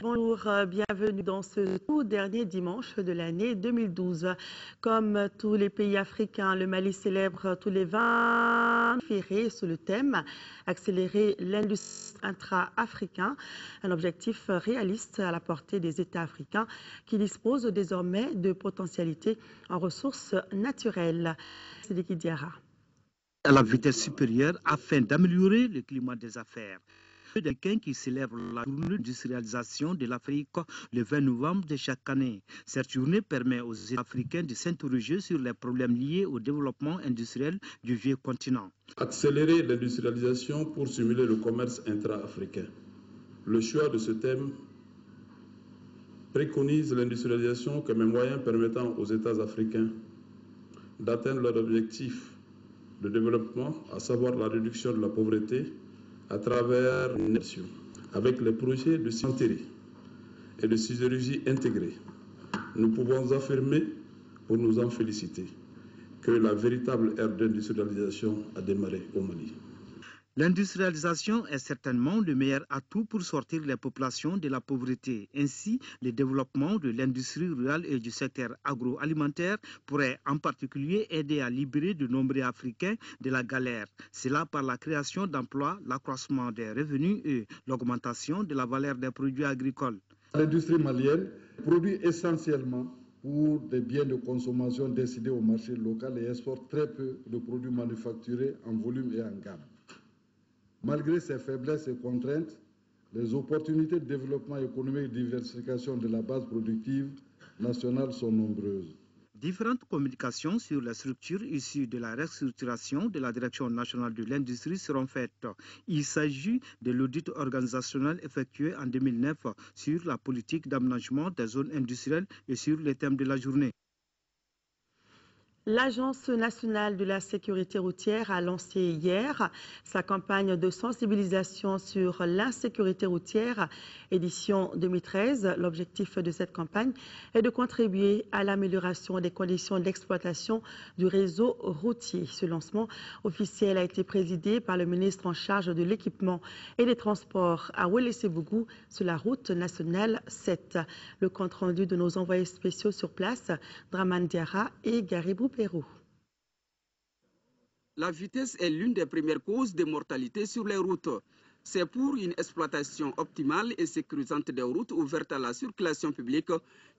Bonjour, bienvenue dans ce tout dernier dimanche de l'année 2012. Comme tous les pays africains, le Mali célèbre tous les 20 février sous le thème « Accélérer l'industrie intra-africaine », un objectif réaliste à la portée des États africains qui disposent désormais de potentialités en ressources naturelles. Sidiki Diarra. À la vitesse supérieure afin d'améliorer le climat des affaires. Quelqu'un qui célèbre la journée d'industrialisation de l'Afrique le 20 novembre de chaque année. Cette journée permet aux États africains de s'interroger sur les problèmes liés au développement industriel du vieux continent. Accélérer l'industrialisation pour stimuler le commerce intra-africain. Le choix de ce thème préconise l'industrialisation comme un moyen permettant aux États africains d'atteindre leur objectif de développement, à savoir la réduction de la pauvreté, à travers une nation. Avec les projets de cimenterie et de sidérurgie intégrée, nous pouvons affirmer, pour nous en féliciter, que la véritable ère d'industrialisation a démarré au Mali. L'industrialisation est certainement le meilleur atout pour sortir les populations de la pauvreté. Ainsi, le développement de l'industrie rurale et du secteur agroalimentaire pourrait en particulier aider à libérer de nombreux Africains de la galère. Cela par la création d'emplois, l'accroissement des revenus et l'augmentation de la valeur des produits agricoles. L'industrie malienne produit essentiellement pour des biens de consommation destinés au marché local et exporte très peu de produits manufacturés en volume et en gamme. Malgré ces faiblesses et contraintes, les opportunités de développement économique et de diversification de la base productive nationale sont nombreuses. Différentes communications sur les structures issues de la restructuration de la Direction nationale de l'industrie seront faites. Il s'agit de l'audit organisationnel effectué en 2009 sur la politique d'aménagement des zones industrielles et sur les thèmes de la journée. L'Agence nationale de la sécurité routière a lancé hier sa campagne de sensibilisation sur l'insécurité routière, édition 2013. L'objectif de cette campagne est de contribuer à l'amélioration des conditions d'exploitation du réseau routier. Ce lancement officiel a été présidé par le ministre en charge de l'équipement et des transports à Ouelessebougou sur la route nationale 7. Le compte rendu de nos envoyés spéciaux sur place, Draman Diarra et Garibou Pérou. La vitesse est l'une des premières causes de mortalité sur les routes. C'est pour une exploitation optimale et sécurisante des routes ouvertes à la circulation publique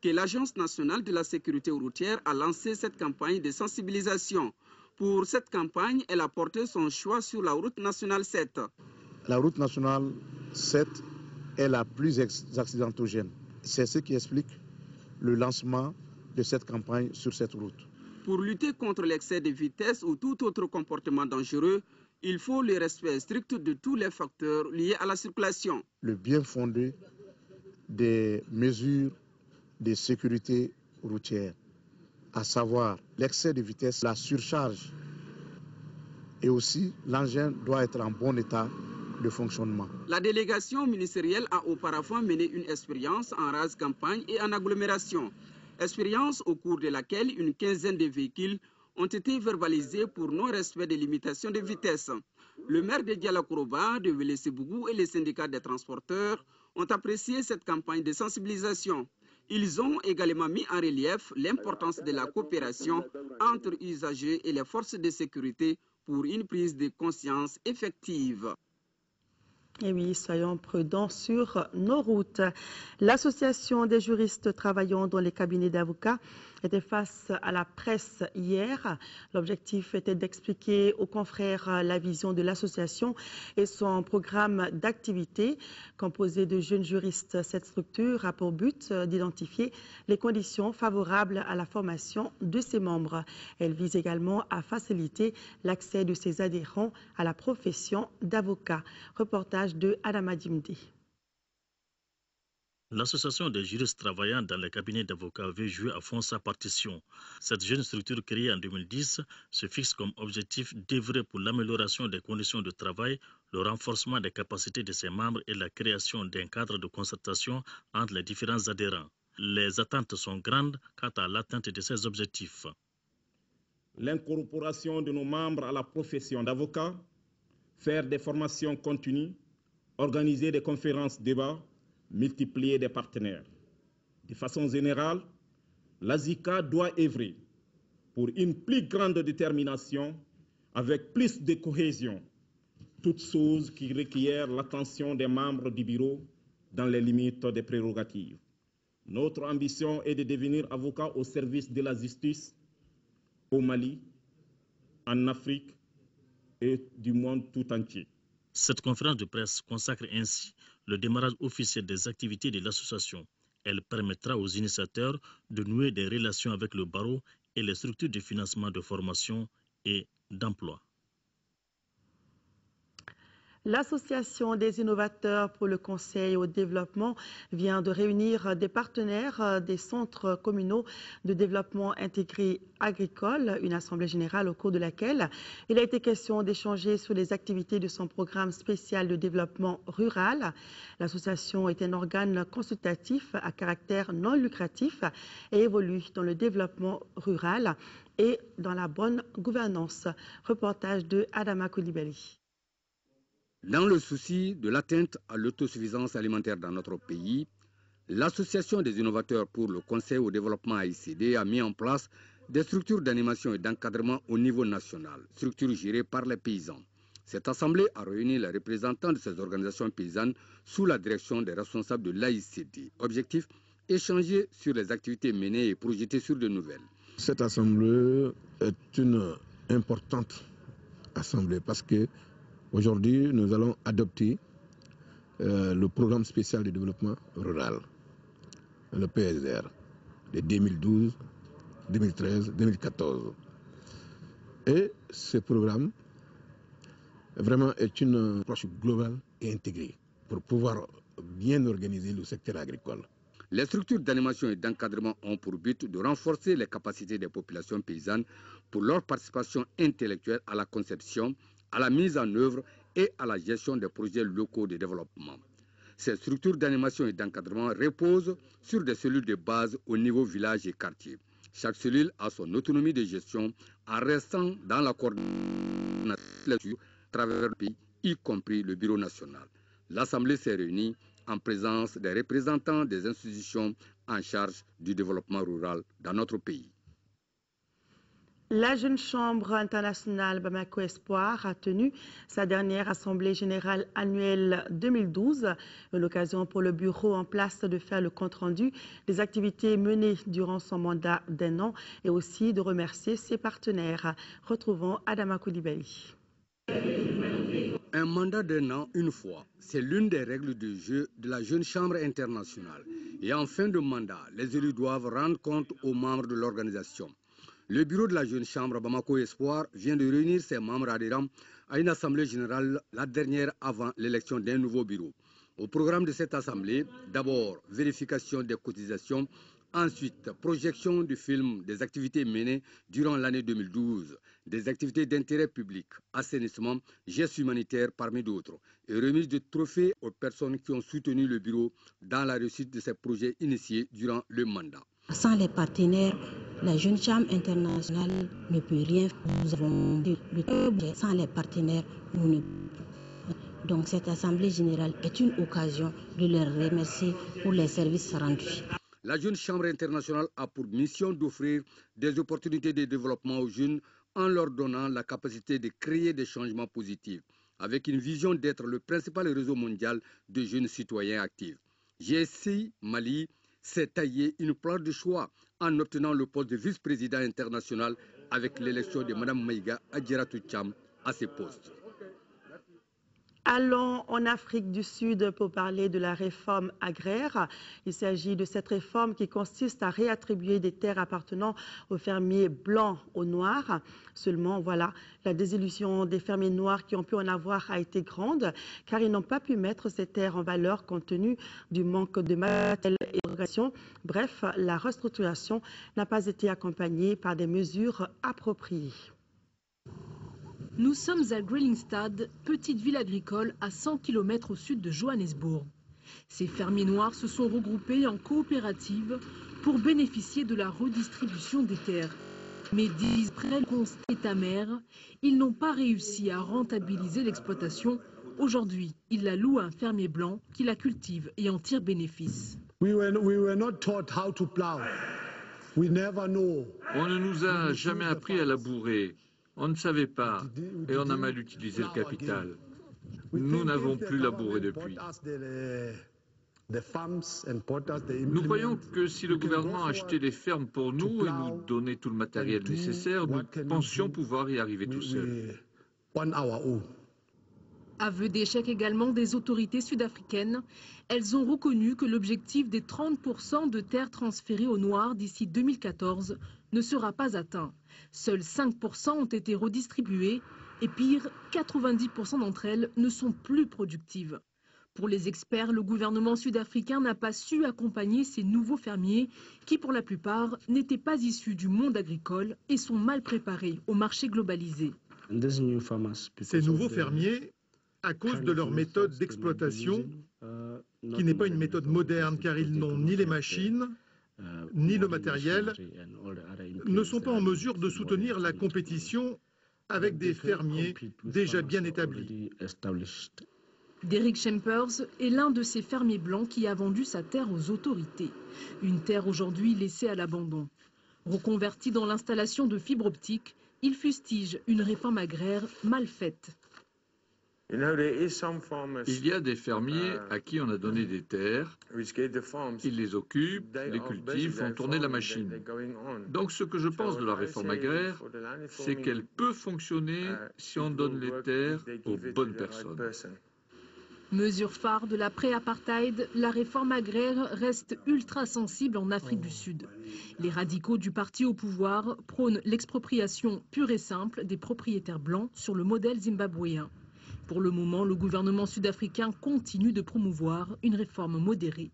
que l'Agence nationale de la sécurité routière a lancé cette campagne de sensibilisation. Pour cette campagne, elle a porté son choix sur la route nationale 7. La route nationale 7 est la plus accidentogène. C'est ce qui explique le lancement de cette campagne sur cette route. Pour lutter contre l'excès de vitesse ou tout autre comportement dangereux, il faut le respect strict de tous les facteurs liés à la circulation. Le bien fondé des mesures de sécurité routière, à savoir l'excès de vitesse, la surcharge et aussi l'engin doit être en bon état de fonctionnement. La délégation ministérielle a auparavant mené une expérience en rase campagne et en agglomération. Expérience au cours de laquelle une quinzaine de véhicules ont été verbalisés pour non-respect des limitations de vitesse. Le maire de Dialakourouba, de Ouelessebougou et les syndicats des transporteurs ont apprécié cette campagne de sensibilisation. Ils ont également mis en relief l'importance de la coopération entre usagers et les forces de sécurité pour une prise de conscience effective. Et oui, soyons prudents sur nos routes. L'association des juristes travaillant dans les cabinets d'avocats était face à la presse hier. L'objectif était d'expliquer aux confrères la vision de l'association et son programme d'activité. Composé de jeunes juristes, cette structure a pour but d'identifier les conditions favorables à la formation de ses membres. Elle vise également à faciliter l'accès de ses adhérents à la profession d'avocat. Reportage de Adama Djimdi. L'association des juristes travaillant dans les cabinets d'avocats veut jouer à fond sa partition. Cette jeune structure créée en 2010 se fixe comme objectif d'œuvrer pour l'amélioration des conditions de travail, le renforcement des capacités de ses membres et la création d'un cadre de concertation entre les différents adhérents. Les attentes sont grandes quant à l'atteinte de ces objectifs. L'incorporation de nos membres à la profession d'avocat, faire des formations continues, organiser des conférences débats, multiplier des partenaires. De façon générale, l'ASICA doit œuvrer pour une plus grande détermination avec plus de cohésion, toutes choses qui requièrent l'attention des membres du bureau dans les limites des prérogatives. Notre ambition est de devenir avocat au service de la justice au Mali, en Afrique et du monde tout entier. Cette conférence de presse consacre ainsi le démarrage officiel des activités de l'association. Elle permettra aux initiateurs de nouer des relations avec le barreau et les structures de financement de formation et d'emploi. L'Association des innovateurs pour le conseil au développement vient de réunir des partenaires des centres communaux de développement intégré agricole, une assemblée générale au cours de laquelle il a été question d'échanger sur les activités de son programme spécial de développement rural. L'association est un organe consultatif à caractère non lucratif et évolue dans le développement rural et dans la bonne gouvernance. Reportage de Adama Koulibaly. Dans le souci de l'atteinte à l'autosuffisance alimentaire dans notre pays, l'Association des innovateurs pour le conseil au développement AICD a mis en place des structures d'animation et d'encadrement au niveau national, structures gérées par les paysans. Cette assemblée a réuni les représentants de ces organisations paysannes sous la direction des responsables de l'AICD. Objectif, échanger sur les activités menées et projeter sur de nouvelles. Cette assemblée est une importante assemblée parce que aujourd'hui, nous allons adopter le programme spécial de développement rural, le PSR, de 2012, 2013, 2014. Et ce programme, vraiment, est une approche globale et intégrée pour pouvoir bien organiser le secteur agricole. Les structures d'animation et d'encadrement ont pour but de renforcer les capacités des populations paysannes pour leur participation intellectuelle à la conception, à la mise en œuvre et à la gestion des projets locaux de développement. Ces structures d'animation et d'encadrement reposent sur des cellules de base au niveau village et quartier. Chaque cellule a son autonomie de gestion en restant dans la coordination à travers le pays, y compris le bureau national. L'Assemblée s'est réunie en présence des représentants des institutions en charge du développement rural dans notre pays. La Jeune Chambre internationale Bamako Espoir a tenu sa dernière Assemblée générale annuelle 2012, l'occasion pour le bureau en place de faire le compte-rendu des activités menées durant son mandat d'1 an et aussi de remercier ses partenaires. Retrouvons Adama Koulibaly. Un mandat d'1 an, une fois, c'est l'une des règles du jeu de la Jeune Chambre internationale. Et en fin de mandat, les élus doivent rendre compte aux membres de l'organisation. Le bureau de la Jeune Chambre Bamako Espoir vient de réunir ses membres adhérents à une assemblée générale, la dernière avant l'élection d'un nouveau bureau. Au programme de cette assemblée, d'abord vérification des cotisations, ensuite projection du film des activités menées durant l'année 2012, des activités d'intérêt public, assainissement, gestes humanitaires parmi d'autres, et remise de trophées aux personnes qui ont soutenu le bureau dans la réussite de ces projets initiés durant le mandat. Sans les partenaires, la Jeune Chambre internationale ne peut rien. Nous avons le sans les partenaires, nous ne. Donc cette Assemblée générale est une occasion de les remercier pour les services rendus. La Jeune Chambre internationale a pour mission d'offrir des opportunités de développement aux jeunes en leur donnant la capacité de créer des changements positifs, avec une vision d'être le principal réseau mondial de jeunes citoyens actifs. GSI Mali s'est taillé une place de choix en obtenant le poste de vice-président international avec l'élection de Mme Maïga Adjiratou Thiam à ce poste. Allons en Afrique du Sud pour parler de la réforme agraire. Il s'agit de cette réforme qui consiste à réattribuer des terres appartenant aux fermiers blancs aux noirs. Seulement, voilà, la désillusion des fermiers noirs qui ont pu en avoir a été grande car ils n'ont pas pu mettre ces terres en valeur compte tenu du manque de matériel et d'organisation. Bref, la restructuration n'a pas été accompagnée par des mesures appropriées. Nous sommes à Grelingstad, petite ville agricole à 100 km au sud de Johannesburg. Ces fermiers noirs se sont regroupés en coopérative pour bénéficier de la redistribution des terres. Mais disent, après le constat amer, ils n'ont pas réussi à rentabiliser l'exploitation Aujourd'hui, il la loue à un fermier blanc qui la cultive et en tire bénéfice. We were not taught how to plow. We never know. On ne nous a jamais appris à labourer. On ne savait pas et on a mal utilisé le capital. Nous n'avons plus labouré depuis. Nous croyons que si le gouvernement achetait les fermes pour nous et nous donnait tout le matériel nécessaire, nous pensions pouvoir y arriver tout seuls. Aveu d'échec également des autorités sud-africaines, elles ont reconnu que l'objectif des 30% de terres transférées aux Noirs d'ici 2014 ne sera pas atteint. Seuls 5% ont été redistribués et pire, 90% d'entre elles ne sont plus productives. Pour les experts, le gouvernement sud-africain n'a pas su accompagner ces nouveaux fermiers qui, pour la plupart, n'étaient pas issus du monde agricole et sont mal préparés au marché globalisé. Ces nouveaux fermiers, à cause de leur méthode d'exploitation, qui n'est pas une méthode moderne car ils n'ont ni les machines, ni le matériel, ne sont pas en mesure de soutenir la compétition avec des fermiers déjà bien établis. Derek Chambers est l'un de ces fermiers blancs qui a vendu sa terre aux autorités. Une terre aujourd'hui laissée à l'abandon. Reconverti dans l'installation de fibres optiques, il fustige une réforme agraire mal faite. Il y a des fermiers à qui on a donné des terres, ils les occupent, les cultivent, font tourner la machine. Donc ce que je pense de la réforme agraire, c'est qu'elle peut fonctionner si on donne les terres aux bonnes personnes. Mesure phare de l'après-apartheid, la réforme agraire reste ultra sensible en Afrique du Sud. Les radicaux du parti au pouvoir prônent l'expropriation pure et simple des propriétaires blancs sur le modèle zimbabwéen. Pour le moment, le gouvernement sud-africain continue de promouvoir une réforme modérée.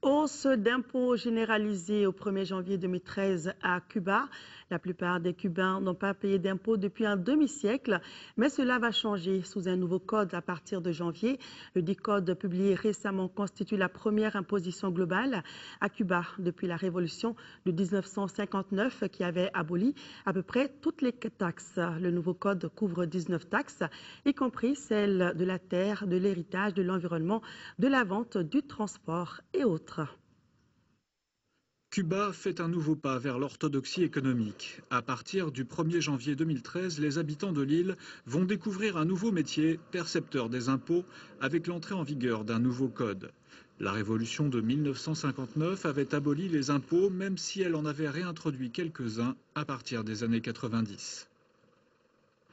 Hausse d'impôts généralisée au 1er janvier 2013 à Cuba. La plupart des Cubains n'ont pas payé d'impôts depuis un demi-siècle, mais cela va changer sous un nouveau code à partir de janvier. Le dit code publié récemment constitue la première imposition globale à Cuba depuis la révolution de 1959 qui avait aboli à peu près toutes les taxes. Le nouveau code couvre 19 taxes, y compris celles de la terre, de l'héritage, de l'environnement, de la vente, du transport et autres. Cuba fait un nouveau pas vers l'orthodoxie économique. À partir du 1er janvier 2013, les habitants de l'île vont découvrir un nouveau métier, percepteur des impôts, avec l'entrée en vigueur d'un nouveau code. La révolution de 1959 avait aboli les impôts, même si elle en avait réintroduit quelques-uns à partir des années 90.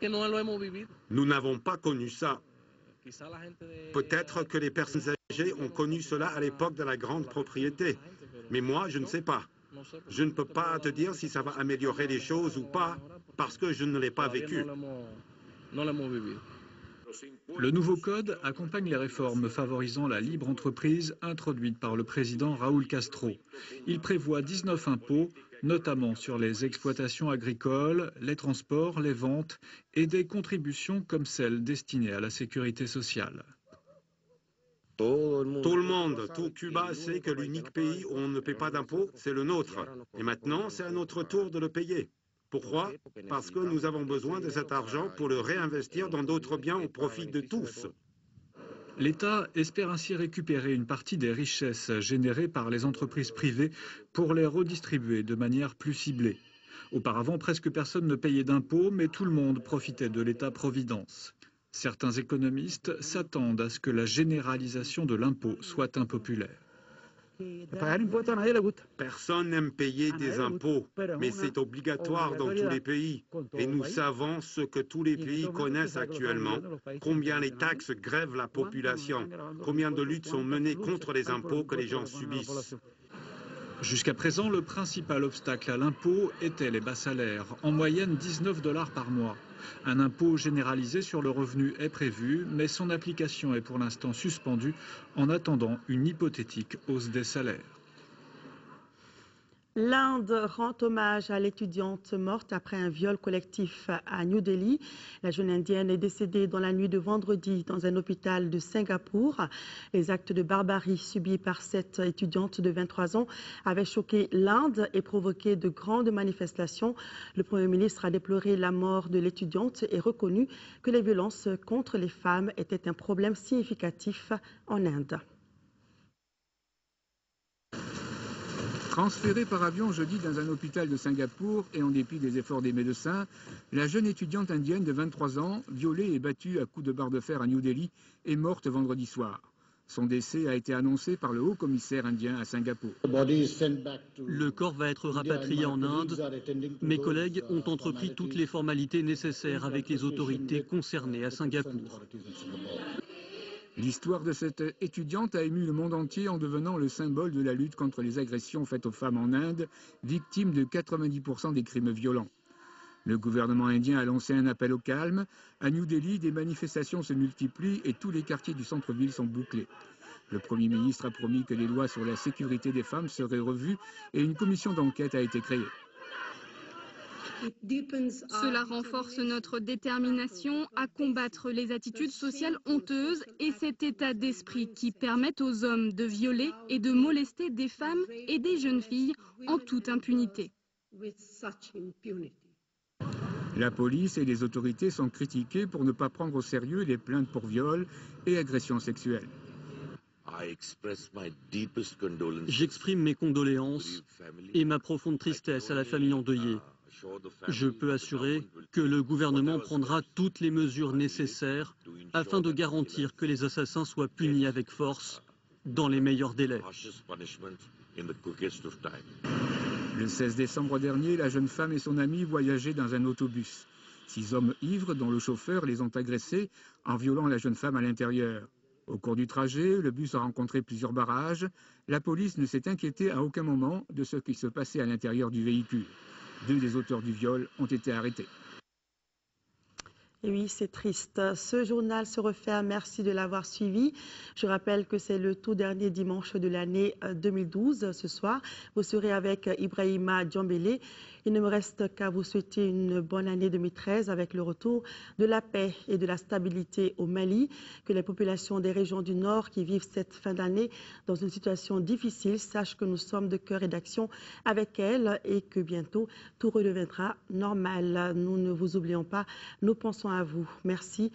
Nous n'avons pas connu ça. Peut-être que les personnes âgées ont connu cela à l'époque de la grande propriété. Mais moi, je ne sais pas. Je ne peux pas te dire si ça va améliorer les choses ou pas, parce que je ne l'ai pas vécu. Le nouveau code accompagne les réformes favorisant la libre entreprise introduites par le président Raúl Castro. Il prévoit 19 impôts, notamment sur les exploitations agricoles, les transports, les ventes et des contributions comme celles destinées à la sécurité sociale. Tout le monde, tout Cuba sait que l'unique pays où on ne paie pas d'impôts, c'est le nôtre. Et maintenant, c'est à notre tour de le payer. Pourquoi? Parce que nous avons besoin de cet argent pour le réinvestir dans d'autres biens au profit de tous. L'État espère ainsi récupérer une partie des richesses générées par les entreprises privées pour les redistribuer de manière plus ciblée. Auparavant, presque personne ne payait d'impôts, mais tout le monde profitait de l'État-providence. Certains économistes s'attendent à ce que la généralisation de l'impôt soit impopulaire. Personne n'aime payer des impôts, mais c'est obligatoire dans tous les pays. Et nous savons ce que tous les pays connaissent actuellement, combien les taxes grèvent la population, combien de luttes sont menées contre les impôts que les gens subissent. Jusqu'à présent, le principal obstacle à l'impôt était les bas salaires, en moyenne 19 $ par mois. Un impôt généralisé sur le revenu est prévu, mais son application est pour l'instant suspendue en attendant une hypothétique hausse des salaires. L'Inde rend hommage à l'étudiante morte après un viol collectif à New Delhi. La jeune indienne est décédée dans la nuit de vendredi dans un hôpital de Singapour. Les actes de barbarie subis par cette étudiante de 23 ans avaient choqué l'Inde et provoqué de grandes manifestations. Le Premier ministre a déploré la mort de l'étudiante et reconnu que les violences contre les femmes étaient un problème significatif en Inde. Transférée par avion jeudi dans un hôpital de Singapour et en dépit des efforts des médecins, la jeune étudiante indienne de 23 ans, violée et battue à coups de barre de fer à New Delhi, est morte vendredi soir. Son décès a été annoncé par le haut-commissaire indien à Singapour. Le corps va être rapatrié en Inde. Mes collègues ont entrepris toutes les formalités nécessaires avec les autorités concernées à Singapour. L'histoire de cette étudiante a ému le monde entier en devenant le symbole de la lutte contre les agressions faites aux femmes en Inde, victimes de 90% des crimes violents. Le gouvernement indien a lancé un appel au calme. À New Delhi, des manifestations se multiplient et tous les quartiers du centre-ville sont bouclés. Le Premier ministre a promis que les lois sur la sécurité des femmes seraient revues et une commission d'enquête a été créée. Cela renforce notre détermination à combattre les attitudes sociales honteuses et cet état d'esprit qui permettent aux hommes de violer et de molester des femmes et des jeunes filles en toute impunité. La police et les autorités sont critiquées pour ne pas prendre au sérieux les plaintes pour viol et agressions sexuelles. J'exprime mes condoléances et ma profonde tristesse à la famille endeuillée. Je peux assurer que le gouvernement prendra toutes les mesures nécessaires afin de garantir que les assassins soient punis avec force dans les meilleurs délais. Le 16 décembre dernier, la jeune femme et son amie voyageaient dans un autobus. 6 hommes ivres, dont le chauffeur, les ont agressés en violant la jeune femme à l'intérieur. Au cours du trajet, le bus a rencontré plusieurs barrages. La police ne s'est inquiétée à aucun moment de ce qui se passait à l'intérieur du véhicule. 2 des auteurs du viol ont été arrêtés. Et oui, c'est triste. Ce journal se referme. Merci de l'avoir suivi. Je rappelle que c'est le tout dernier dimanche de l'année 2012. Ce soir, vous serez avec Ibrahima Djambélé. Il ne me reste qu'à vous souhaiter une bonne année 2013 avec le retour de la paix et de la stabilité au Mali. Que les populations des régions du Nord qui vivent cette fin d'année dans une situation difficile sachent que nous sommes de cœur et d'action avec elles et que bientôt tout redeviendra normal. Nous ne vous oublions pas. Nous pensons à vous. Merci